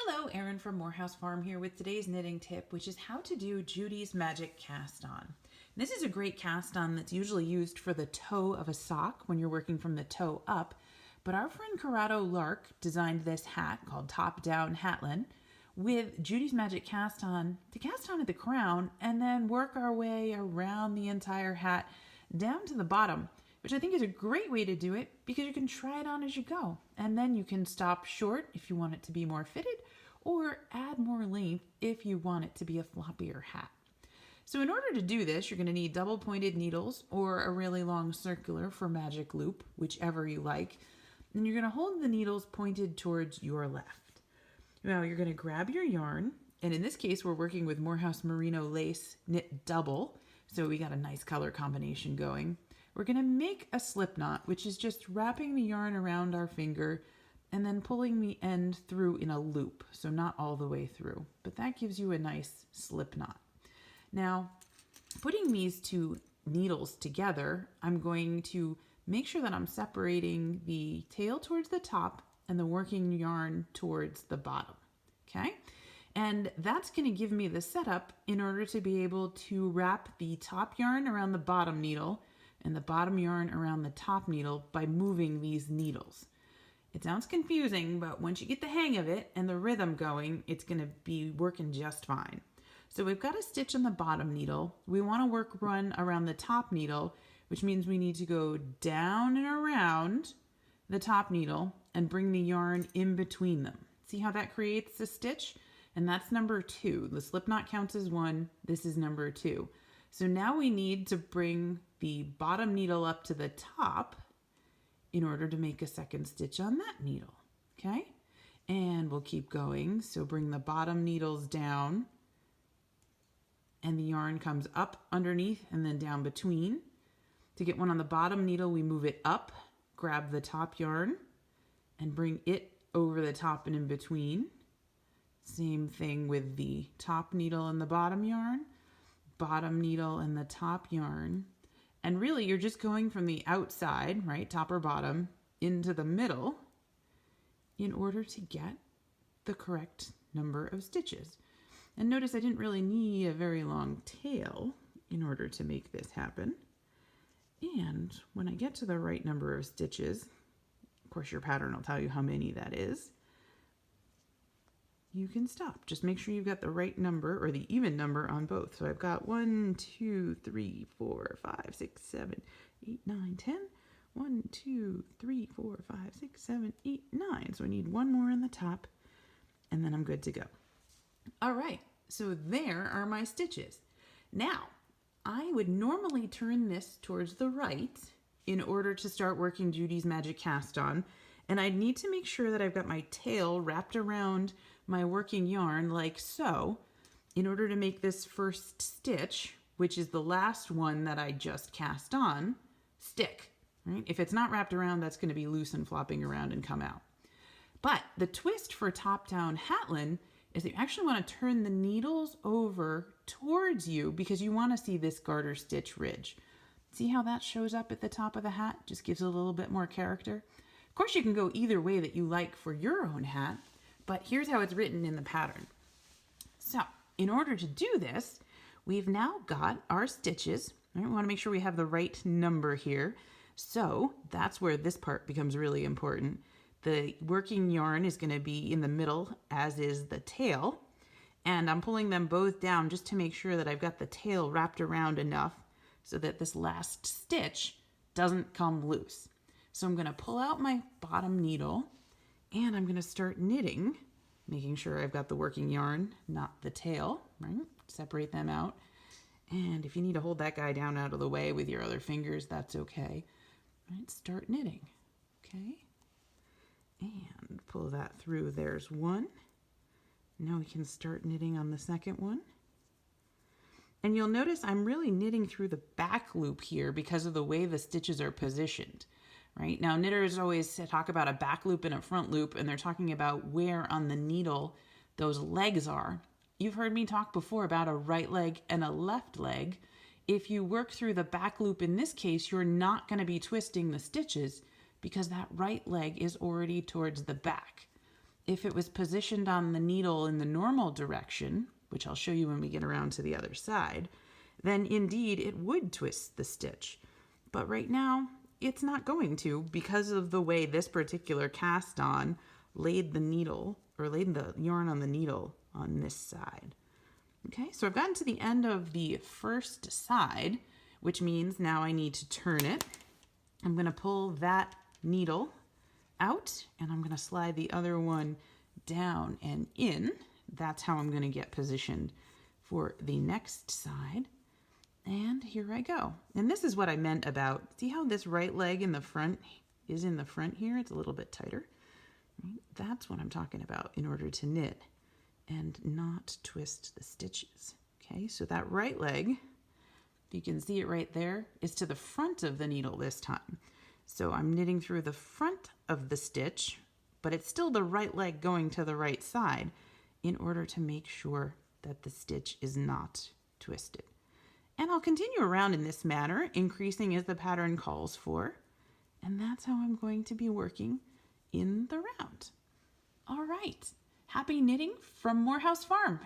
Hello, Erin from Morehouse Farm here with today's knitting tip, which is how to do Judy's Magic Cast On. This is a great cast on that's usually used for the toe of a sock when you're working from the toe up, but our friend Corrado Lark designed this hat called Down Hatlan with Judy's Magic Cast On to cast on at the crown and then work our way around the entire hat down to the bottom, which I think is a great way to do it because you can try it on as you go. And then you can stop short if you want it to be more fitted or add more length if you want it to be a floppier hat. So in order to do this, you're going to need double pointed needles or a really long circular for magic loop, whichever you like. And you're going to hold the needles pointed towards your left. Now you're going to grab your yarn, and in this case we're working with Morehouse Merino lace knit double, so we got a nice color combination going. We're going to make a slip knot, which is just wrapping the yarn around our finger and then pulling the end through in a loop, so not all the way through, but that gives you a nice slip knot. Now, putting these two needles together, I'm going to make sure that I'm separating the tail towards the top and the working yarn towards the bottom, okay? And that's going to give me the setup in order to be able to wrap the top yarn around the bottom needle and the bottom yarn around the top needle by moving these needles. It sounds confusing, but once you get the hang of it and the rhythm going, it's going to be working just fine. So we've got a stitch on the bottom needle. We want to run around the top needle, which means we need to go down and around the top needle and bring the yarn in between them. See how that creates a stitch? And that's number 2. The slip knot counts as 1. This is number 2. So now we need to bring the bottom needle up to the top in order to make a second stitch on that needle, okay? And we'll keep going. So bring the bottom needles down and the yarn comes up underneath and then down between. To get one on the bottom needle, we move it up, grab the top yarn and bring it over the top and in between. Same thing with the top needle and the bottom yarn. Bottom needle and the top yarn. And really you're just going from the outside, right, top or bottom, into the middle in order to get the correct number of stitches. And notice I didn't really need a very long tail in order to make this happen. And when I get to the right number of stitches, of course your pattern will tell you how many that is, you can stop. Just make sure you've got the right number or the even number on both. So I've got 1, 2, 3, 4, 5, 6, 7, 8, 9, 10. 1, 2, 3, 4, 5, 6, 7, 8, 9. So I need one more on the top and then I'm good to go. All right, so there are my stitches. Now, I would normally turn this towards the right in order to start working Judy's Magic Cast On, and I'd need to make sure that I've got my tail wrapped around my working yarn like so in order to make this first stitch, which is the last one that I just cast on, stick. Right? If it's not wrapped around, that's going to be loose and flopping around and come out. But the twist for Down Hatlan is that you actually want to turn the needles over towards you because you want to see this garter stitch ridge. See how that shows up at the top of the hat? Just gives it a little bit more character. Of course, you can go either way that you like for your own hat, but here's how it's written in the pattern. So in order to do this, we've now got our stitches. Right? We want to make sure we have the right number here. So that's where this part becomes really important. The working yarn is going to be in the middle, as is the tail. And I'm pulling them both down just to make sure that I've got the tail wrapped around enough so that this last stitch doesn't come loose. So I'm going to pull out my bottom needle and I'm going to start knitting, making sure I've got the working yarn, not the tail, right? Separate them out. And if you need to hold that guy down out of the way with your other fingers, that's okay. Right? Start knitting, okay? And pull that through. There's one. Now we can start knitting on the second one. And you'll notice I'm really knitting through the back loop here because of the way the stitches are positioned. Right? Now knitters always talk about a back loop and a front loop, and they're talking about where on the needle those legs are. You've heard me talk before about a right leg and a left leg. If you work through the back loop in this case, you're not going to be twisting the stitches because that right leg is already towards the back. if it was positioned on the needle in the normal direction, which I'll show you when we get around to the other side, then indeed it would twist the stitch. But right now, it's not going to because of the way this particular cast on laid the needle, or laid the yarn on the needle on this side. Okay, so I've gotten to the end of the first side, which means now I need to turn it. I'm going to pull that needle out and I'm going to slide the other one down and in. That's how I'm going to get positioned for the next side. And here I go. And this is what I meant about, see how this right leg in the front is in the front here? It's a little bit tighter. That's what I'm talking about in order to knit and not twist the stitches. Okay, so that right leg, if you can see it right there, is to the front of the needle this time. So I'm knitting through the front of the stitch, but it's still the right leg going to the right side in order to make sure that the stitch is not twisted. And I'll continue around in this manner, increasing as the pattern calls for. And that's how I'm going to be working in the round. All right. Happy knitting from Morehouse Farm.